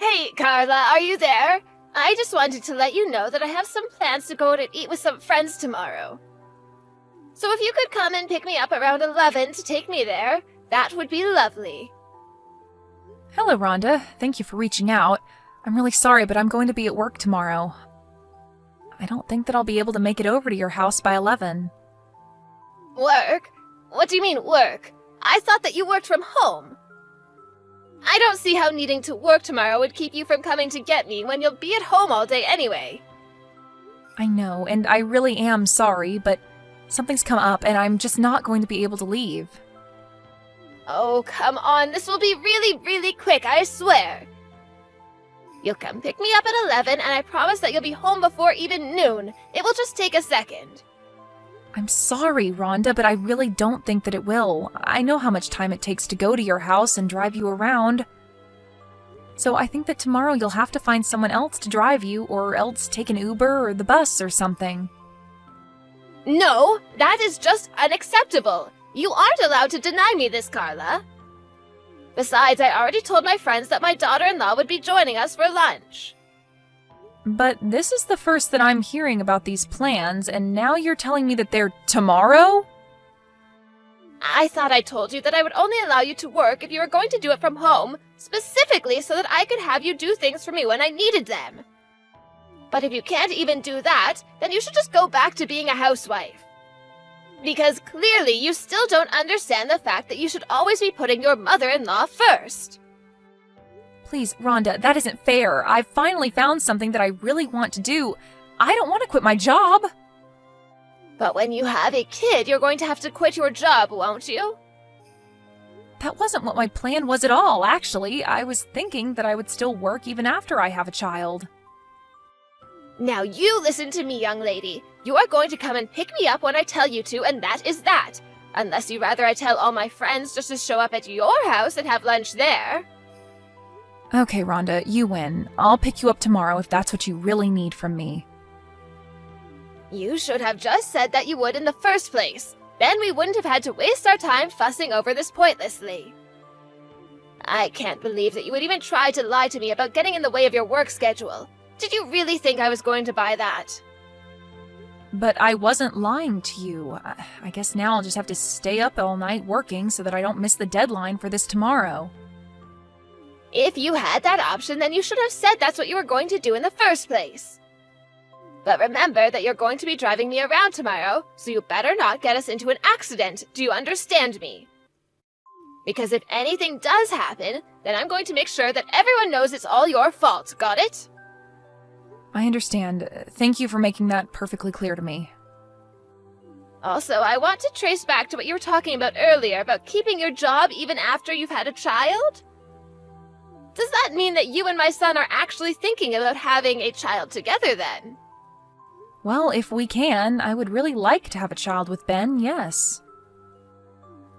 Hey, Carla, are you there? I just wanted to let you know that I have some plans to go out and eat with some friends tomorrow. So if you could come and pick me up around 11 to take me there, that would be lovely. Hello, Rhonda. Thank you for reaching out. I'm really sorry, but I'm going to be at work tomorrow. I don't think that I'll be able to make it over to your house by 11. Work? What do you mean, work? I thought that you worked from home. I don't see how needing to work tomorrow would keep you from coming to get me when you'll be at home all day anyway. I know, and I really am sorry, but something's come up and I'm just not going to be able to leave. Oh, come on. This will be really, really quick, I swear. You'll come pick me up at 11, and I promise that you'll be home before even noon. It will just take a second. I'm sorry, Rhonda, but I really don't think that it will. I know how much time it takes to go to your house and drive you around. So I think that tomorrow you'll have to find someone else to drive you, or else take an Uber or the bus or something. No, that is just unacceptable. You aren't allowed to deny me this, Carla. Besides, I already told my friends that my daughter-in-law would be joining us for lunch. But this is the first that I'm hearing about these plans, and now you're telling me that they're tomorrow? I thought I told you that I would only allow you to work if you were going to do it from home, specifically so that I could have you do things for me when I needed them. But if you can't even do that, then you should just go back to being a housewife. Because clearly you still don't understand the fact that you should always be putting your mother-in-law first. Please, Rhonda, that isn't fair. I've finally found something that I really want to do. I don't want to quit my job. But when you have a kid, you're going to have to quit your job, won't you? That wasn't what my plan was at all, actually. I was thinking that I would still work even after I have a child. Now you listen to me, young lady. You are going to come and pick me up when I tell you to, and that is that. Unless you rather I tell all my friends just to show up at your house and have lunch there. Okay, Rhonda, you win. I'll pick you up tomorrow if that's what you really need from me. You should have just said that you would in the first place. Then we wouldn't have had to waste our time fussing over this pointlessly. I can't believe that you would even try to lie to me about getting in the way of your work schedule. Did you really think I was going to buy that? But I wasn't lying to you. I guess now I'll just have to stay up all night working so that I don't miss the deadline for this tomorrow. If you had that option, then you should have said that's what you were going to do in the first place. But remember that you're going to be driving me around tomorrow, so you better not get us into an accident. Do you understand me? Because if anything does happen, then I'm going to make sure that everyone knows it's all your fault. Got it? I understand. Thank you for making that perfectly clear to me. Also, I want to trace back to what you were talking about earlier about keeping your job even after you've had a child. Does that mean that you and my son are actually thinking about having a child together then? Well, if we can, I would really like to have a child with Ben, yes.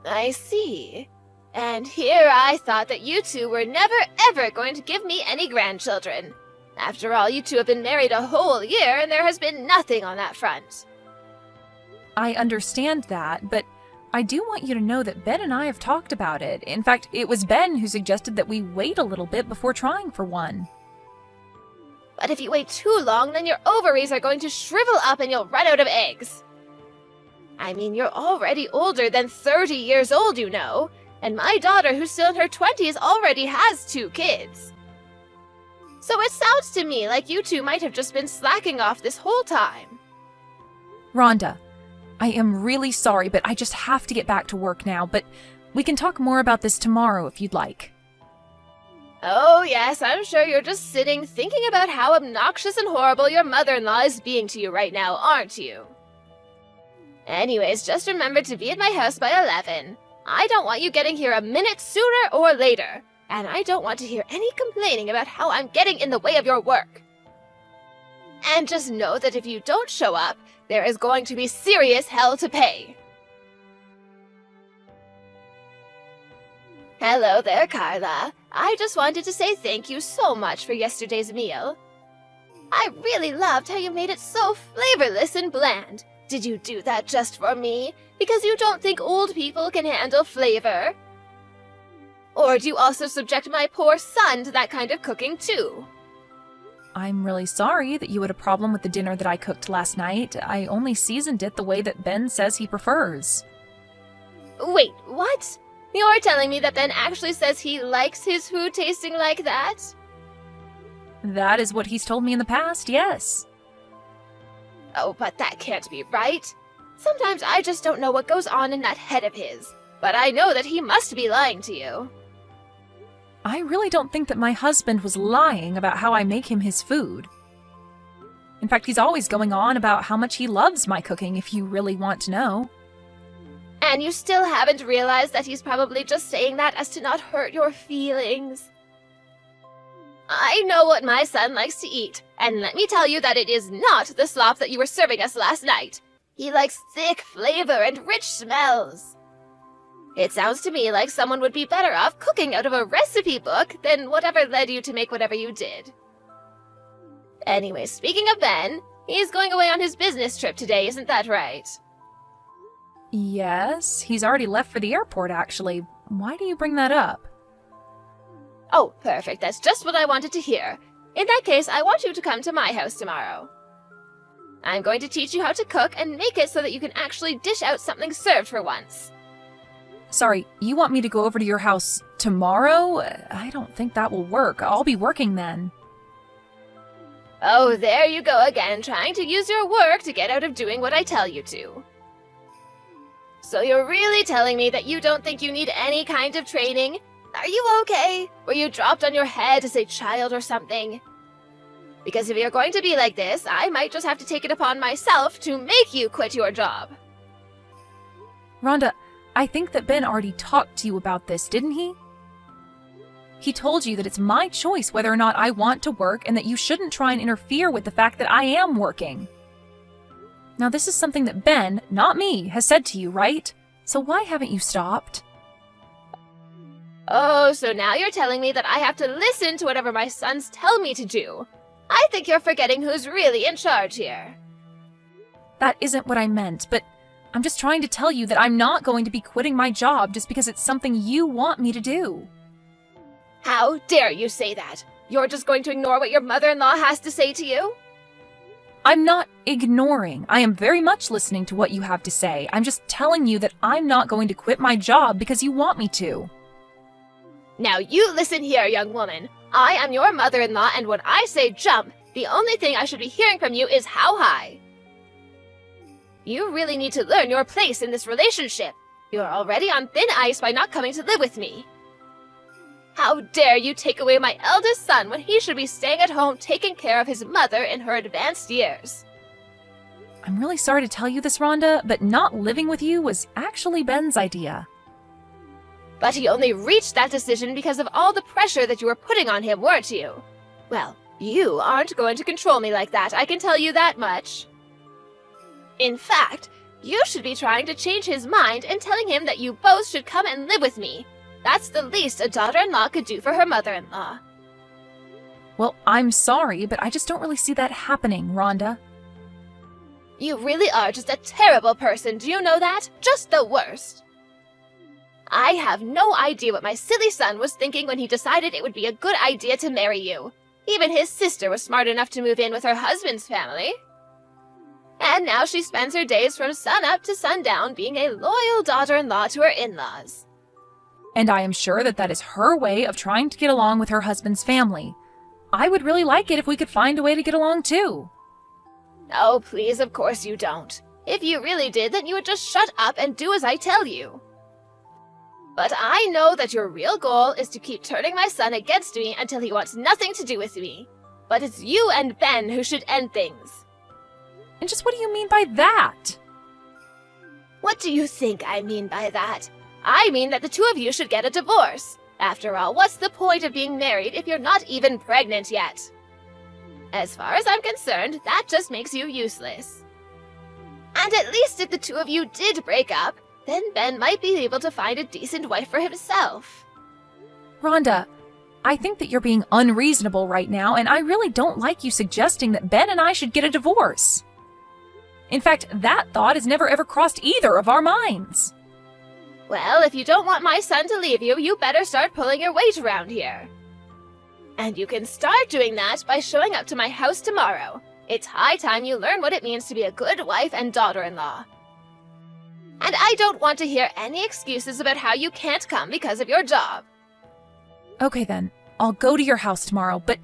I see. And here I thought that you two were never ever going to give me any grandchildren. After all, you two have been married a whole year and there has been nothing on that front. I understand that, but I do want you to know that Ben and I have talked about it. In fact, it was Ben who suggested that we wait a little bit before trying for one. But if you wait too long, then your ovaries are going to shrivel up and you'll run out of eggs. I mean, you're already older than 30 years old, you know. And my daughter, who's still in her 20s, already has 2 kids. So it sounds to me like you two might have just been slacking off this whole time. Rhonda, I am really sorry, but I just have to get back to work now. But we can talk more about this tomorrow if you'd like. Oh yes, I'm sure you're just sitting thinking about how obnoxious and horrible your mother-in-law is being to you right now, aren't you? Anyways, just remember to be at my house by 11. I don't want you getting here a minute sooner or later. And I don't want to hear any complaining about how I'm getting in the way of your work. And just know that if you don't show up, there is going to be serious hell to pay. Hello there, Carla. I just wanted to say thank you so much for yesterday's meal. I really loved how you made it so flavorless and bland. Did you do that just for me? Because you don't think old people can handle flavor? Or do you also subject my poor son to that kind of cooking too? I'm really sorry that you had a problem with the dinner that I cooked last night. I only seasoned it the way that Ben says he prefers. Wait, what? You're telling me that Ben actually says he likes his food tasting like that? That is what he's told me in the past, yes. Oh, but that can't be right. Sometimes I just don't know what goes on in that head of his. But I know that he must be lying to you. I really don't think that my husband was lying about how I make him his food. In fact, he's always going on about how much he loves my cooking, if you really want to know. And you still haven't realized that he's probably just saying that as to not hurt your feelings. I know what my son likes to eat, and let me tell you that it is not the slop that you were serving us last night. He likes thick flavor and rich smells. It sounds to me like someone would be better off cooking out of a recipe book than whatever led you to make whatever you did. Anyway, speaking of Ben, he's going away on his business trip today, isn't that right? Yes, he's already left for the airport, actually. Why do you bring that up? Oh, perfect. That's just what I wanted to hear. In that case, I want you to come to my house tomorrow. I'm going to teach you how to cook and make it so that you can actually dish out something served for once. Sorry, you want me to go over to your house tomorrow? I don't think that will work. I'll be working then. Oh, there you go again, trying to use your work to get out of doing what I tell you to. So you're really telling me that you don't think you need any kind of training? Are you okay? Were you dropped on your head as a child or something? Because if you're going to be like this, I might just have to take it upon myself to make you quit your job. Rhonda, I think that Ben already talked to you about this, didn't he? He told you that it's my choice whether or not I want to work and that you shouldn't try and interfere with the fact that I am working. Now, this is something that Ben, not me, has said to you, right? So why haven't you stopped? Oh, so now you're telling me that I have to listen to whatever my sons tell me to do. I think you're forgetting who's really in charge here. That isn't what I meant, but I'm just trying to tell you that I'm not going to be quitting my job just because it's something you want me to do. How dare you say that? You're just going to ignore what your mother-in-law has to say to you? I'm not ignoring. I am very much listening to what you have to say. I'm just telling you that I'm not going to quit my job because you want me to. Now you listen here, young woman. I am your mother-in-law, and when I say jump, the only thing I should be hearing from you is how high. You really need to learn your place in this relationship. You're already on thin ice by not coming to live with me. How dare you take away my eldest son when he should be staying at home taking care of his mother in her advanced years? I'm really sorry to tell you this, Rhonda, but not living with you was actually Ben's idea. But he only reached that decision because of all the pressure that you were putting on him, weren't you? Well, you aren't going to control me like that, I can tell you that much. In fact, you should be trying to change his mind and telling him that you both should come and live with me. That's the least a daughter-in-law could do for her mother-in-law. Well, I'm sorry, but I just don't really see that happening, Rhonda. You really are just a terrible person, do you know that? Just the worst. I have no idea what my silly son was thinking when he decided it would be a good idea to marry you. Even his sister was smart enough to move in with her husband's family. And now she spends her days from sunup to sundown being a loyal daughter-in-law to her in-laws. And I am sure that that is her way of trying to get along with her husband's family. I would really like it if we could find a way to get along too. Oh, please, of course you don't. If you really did, then you would just shut up and do as I tell you. But I know that your real goal is to keep turning my son against me until he wants nothing to do with me. But it's you and Ben who should end things. And just what do you mean by that? What do you think I mean by that? I mean that the two of you should get a divorce. After all, what's the point of being married if you're not even pregnant yet? As far as I'm concerned, that just makes you useless. And at least if the two of you did break up, then Ben might be able to find a decent wife for himself. Rhonda, I think that you're being unreasonable right now, and I really don't like you suggesting that Ben and I should get a divorce. In fact, that thought has never ever crossed either of our minds. Well, if you don't want my son to leave you, you better start pulling your weight around here. And you can start doing that by showing up to my house tomorrow. It's high time you learn what it means to be a good wife and daughter-in-law. And I don't want to hear any excuses about how you can't come because of your job. Okay then, I'll go to your house tomorrow, but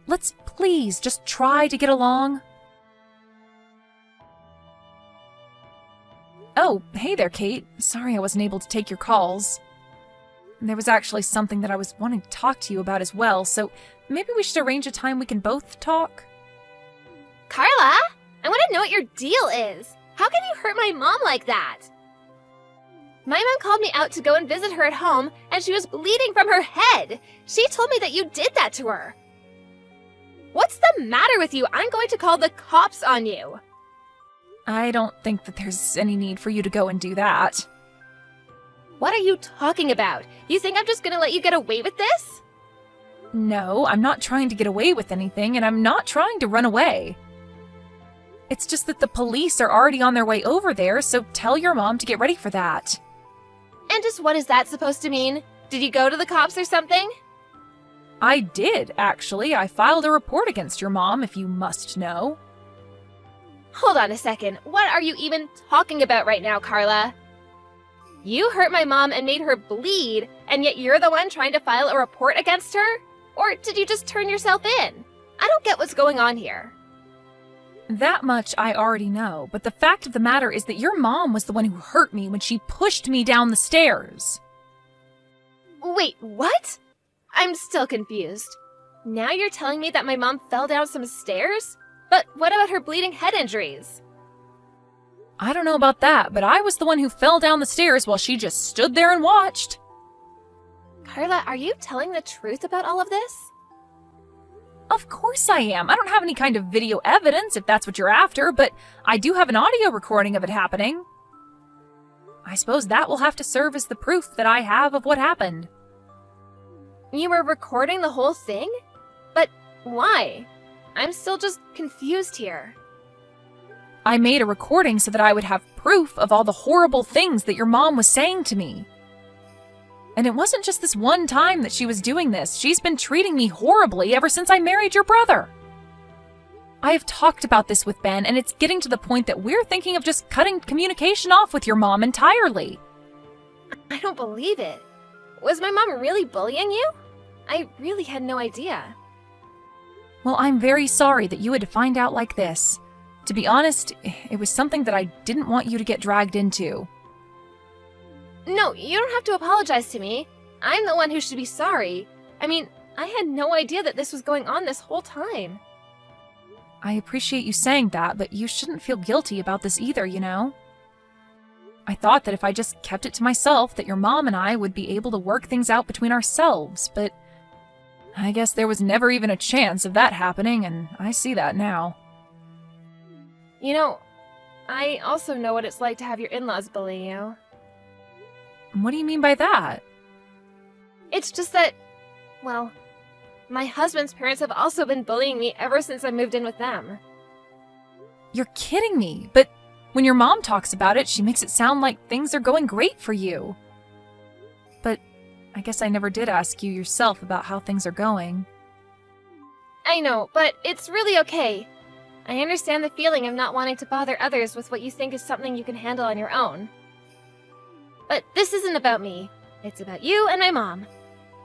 let's please just try to get along. Oh, hey there, Kate. Sorry I wasn't able to take your calls. There was actually something that I was wanting to talk to you about as well, so maybe we should arrange a time we can both talk. Carla, I want to know what your deal is. How can you hurt my mom like that? My mom called me out to go and visit her at home, and she was bleeding from her head. She told me that you did that to her. What's the matter with you? I'm going to call the cops on you. I don't think that there's any need for you to go and do that. What are you talking about? You think I'm just gonna let you get away with this? No, I'm not trying to get away with anything, and I'm not trying to run away. It's just that the police are already on their way over there, so tell your mom to get ready for that. And just what is that supposed to mean? Did you go to the cops or something? I did, actually. I filed a report against your mom, if you must know. Hold on a second. What are you even talking about right now, Carla? You hurt my mom and made her bleed, and yet you're the one trying to file a report against her? Or did you just turn yourself in? I don't get what's going on here. That much I already know, but the fact of the matter is that your mom was the one who hurt me when she pushed me down the stairs. Wait, what? I'm still confused. Now you're telling me that my mom fell down some stairs? But what about her bleeding head injuries? I don't know about that, but I was the one who fell down the stairs while she just stood there and watched. Carla, are you telling the truth about all of this? Of course I am. I don't have any kind of video evidence if that's what you're after, but I do have an audio recording of it happening. I suppose that will have to serve as the proof that I have of what happened. You were recording the whole thing? But why? I'm still just confused here. I made a recording so that I would have proof of all the horrible things that your mom was saying to me. And it wasn't just this one time that she was doing this. She's been treating me horribly ever since I married your brother. I have talked about this with Ben, and it's getting to the point that we're thinking of just cutting communication off with your mom entirely. I don't believe it. Was my mom really bullying you? I really had no idea. Well, I'm very sorry that you had to find out like this. To be honest, it was something that I didn't want you to get dragged into. No, you don't have to apologize to me. I'm the one who should be sorry. I mean, I had no idea that this was going on this whole time. I appreciate you saying that, but you shouldn't feel guilty about this either, you know? I thought that if I just kept it to myself, that your mom and I would be able to work things out between ourselves, but I guess there was never even a chance of that happening, and I see that now. You know, I also know what it's like to have your in-laws bully you. What do you mean by that? It's just that, well, my husband's parents have also been bullying me ever since I moved in with them. You're kidding me, but when your mom talks about it, she makes it sound like things are going great for you. But I guess I never did ask you yourself about how things are going. I know, but it's really okay. I understand the feeling of not wanting to bother others with what you think is something you can handle on your own. But this isn't about me. It's about you and my mom.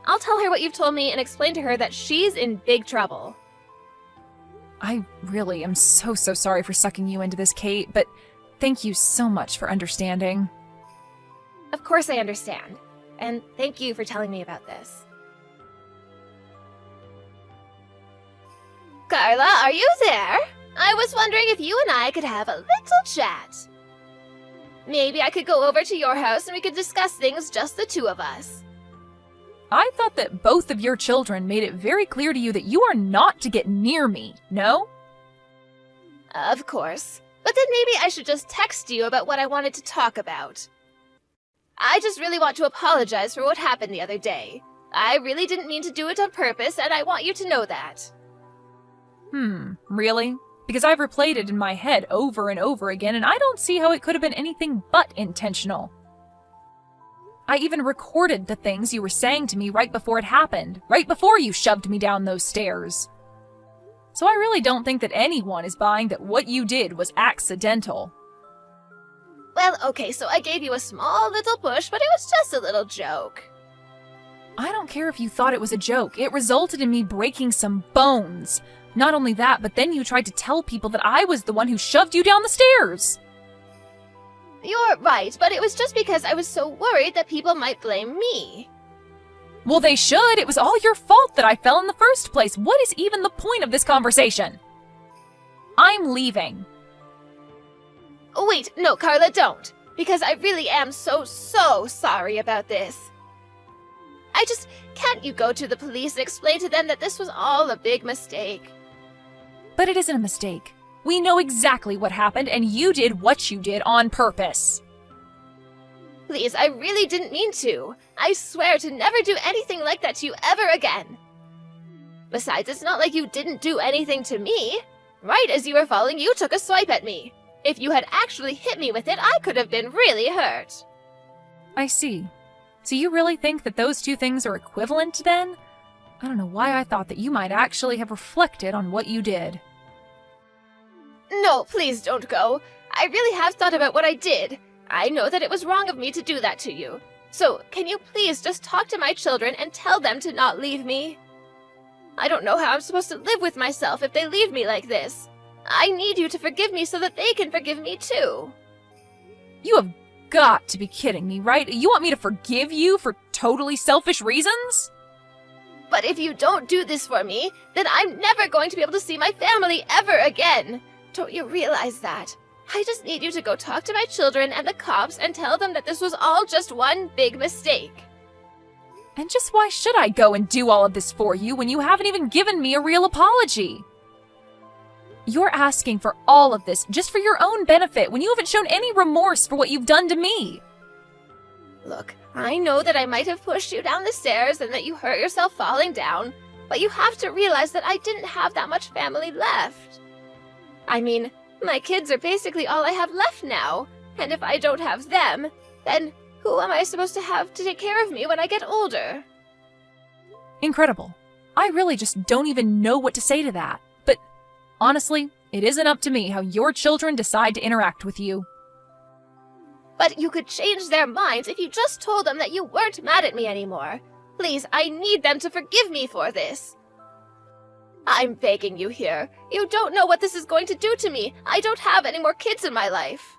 I'll tell her what you've told me and explain to her that she's in big trouble. I really am so sorry for sucking you into this, Kate, but thank you so much for understanding. Of course I understand. And thank you for telling me about this. Carla, are you there? I was wondering if you and I could have a little chat. Maybe I could go over to your house and we could discuss things just the two of us. I thought that both of your children made it very clear to you that you are not to get near me, no? Of course. But then maybe I should just text you about what I wanted to talk about. I just really want to apologize for what happened the other day. I really didn't mean to do it on purpose, and I want you to know that. Really? Because I've replayed it in my head over and over again, and I don't see how it could have been anything but intentional. I even recorded the things you were saying to me right before it happened, right before you shoved me down those stairs. So I really don't think that anyone is buying that what you did was accidental. Well, okay, so I gave you a small little push, but it was just a little joke. I don't care if you thought it was a joke. It resulted in me breaking some bones. Not only that, but then you tried to tell people that I was the one who shoved you down the stairs. You're right, but it was just because I was so worried that people might blame me. Well, they should. It was all your fault that I fell in the first place. What is even the point of this conversation? I'm leaving. Oh, wait, no, Carla, don't. Because I really am so sorry about this. Can't you go to the police and explain to them that this was all a big mistake? But it isn't a mistake. We know exactly what happened, and you did what you did on purpose. Please, I really didn't mean to. I swear to never do anything like that to you ever again. Besides, it's not like you didn't do anything to me. Right as you were falling, you took a swipe at me. If you had actually hit me with it, I could have been really hurt. I see. So you really think that those two things are equivalent then? I don't know why I thought that you might actually have reflected on what you did. No, please don't go. I really have thought about what I did. I know that it was wrong of me to do that to you. So, can you please just talk to my children and tell them to not leave me? I don't know how I'm supposed to live with myself if they leave me like this. I need you to forgive me so that they can forgive me too. You have got to be kidding me, right? You want me to forgive you for totally selfish reasons? But if you don't do this for me, then I'm never going to be able to see my family ever again. Don't you realize that? I just need you to go talk to my children and the cops and tell them that this was all just one big mistake. And just why should I go and do all of this for you when you haven't even given me a real apology? You're asking for all of this just for your own benefit when you haven't shown any remorse for what you've done to me. Look, I know that I might have pushed you down the stairs and that you hurt yourself falling down, but you have to realize that I didn't have that much family left. I mean, my kids are basically all I have left now, and if I don't have them, then who am I supposed to have to take care of me when I get older? Incredible. I really just don't even know what to say to that. But honestly, it isn't up to me how your children decide to interact with you. But you could change their minds if you just told them that you weren't mad at me anymore. Please, I need them to forgive me for this. I'm begging you here. You don't know what this is going to do to me. I don't have any more kids in my life.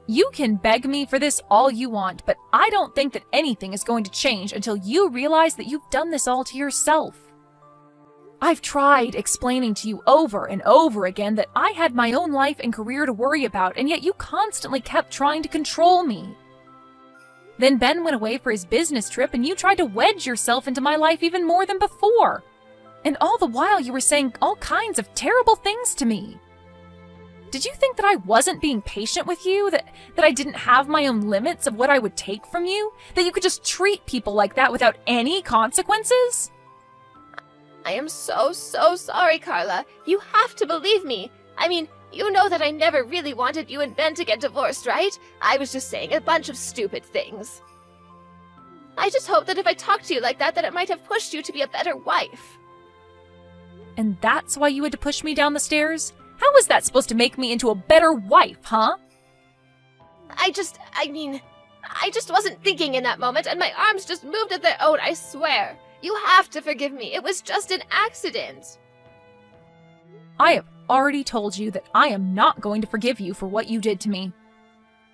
You can beg me for this all you want, but I don't think that anything is going to change until you realize that you've done this all to yourself. I've tried explaining to you over and over again that I had my own life and career to worry about, and yet you constantly kept trying to control me. Then Ben went away for his business trip, and you tried to wedge yourself into my life even more than before. And all the while you were saying all kinds of terrible things to me. Did you think that I wasn't being patient with you? That I didn't have my own limits of what I would take from you? That you could just treat people like that without any consequences? I am so sorry, Carla. You have to believe me. I mean, you know that I never really wanted you and Ben to get divorced, right? I was just saying a bunch of stupid things. I just hope that if I talked to you like that it might have pushed you to be a better wife. And that's why you had to push me down the stairs? How was that supposed to make me into a better wife, huh? I just wasn't thinking in that moment, and my arms just moved of their own, I swear. You have to forgive me. It was just an accident. I have already told you that I am not going to forgive you for what you did to me.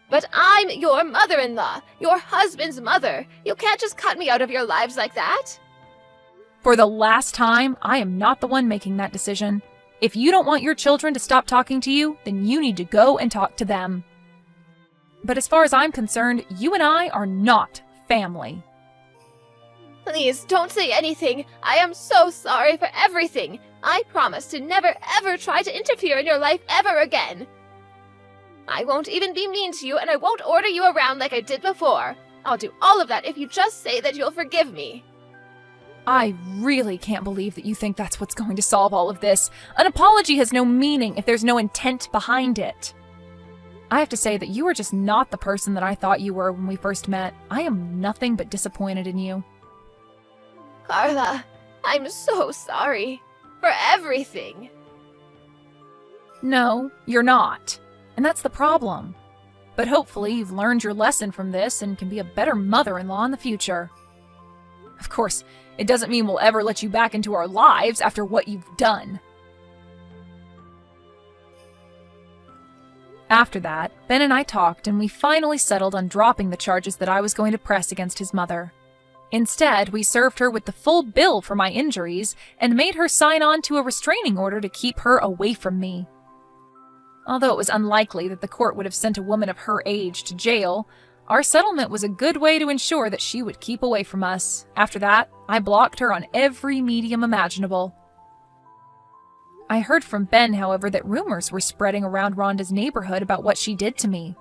But I'm your mother-in-law, your husband's mother. You can't just cut me out of your lives like that. For the last time, I am not the one making that decision. If you don't want your children to stop talking to you, then you need to go and talk to them. But as far as I'm concerned, you and I are not family. Please, don't say anything. I am so sorry for everything. I promise to never ever try to interfere in your life ever again. I won't even be mean to you, and I won't order you around like I did before. I'll do all of that if you just say that you'll forgive me. I really can't believe that you think that's what's going to solve all of this. An apology has no meaning if there's no intent behind it. I have to say that you are just not the person that I thought you were when we first met. I am nothing but disappointed in you. Carla, I'm so sorry for everything. No, you're not. And that's the problem. But hopefully you've learned your lesson from this and can be a better mother-in-law in the future. Of course, it doesn't mean we'll ever let you back into our lives after what you've done. After that, Ben and I talked and we finally settled on dropping the charges that I was going to press against his mother. Instead, we served her with the full bill for my injuries and made her sign on to a restraining order to keep her away from me. Although it was unlikely that the court would have sent a woman of her age to jail, our settlement was a good way to ensure that she would keep away from us. After that, I blocked her on every medium imaginable. I heard from Ben, however, that rumors were spreading around Rhonda's neighborhood about what she did to me.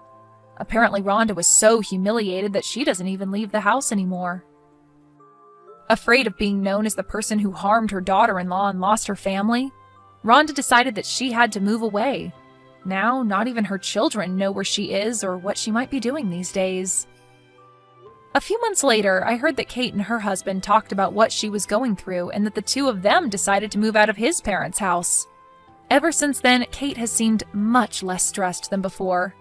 Apparently, Rhonda was so humiliated that she doesn't even leave the house anymore. Afraid of being known as the person who harmed her daughter-in-law and lost her family, Rhonda decided that she had to move away. Now, not even her children know where she is or what she might be doing these days. A few months later, I heard that Kate and her husband talked about what she was going through and that the two of them decided to move out of his parents' house. Ever since then, Kate has seemed much less stressed than before.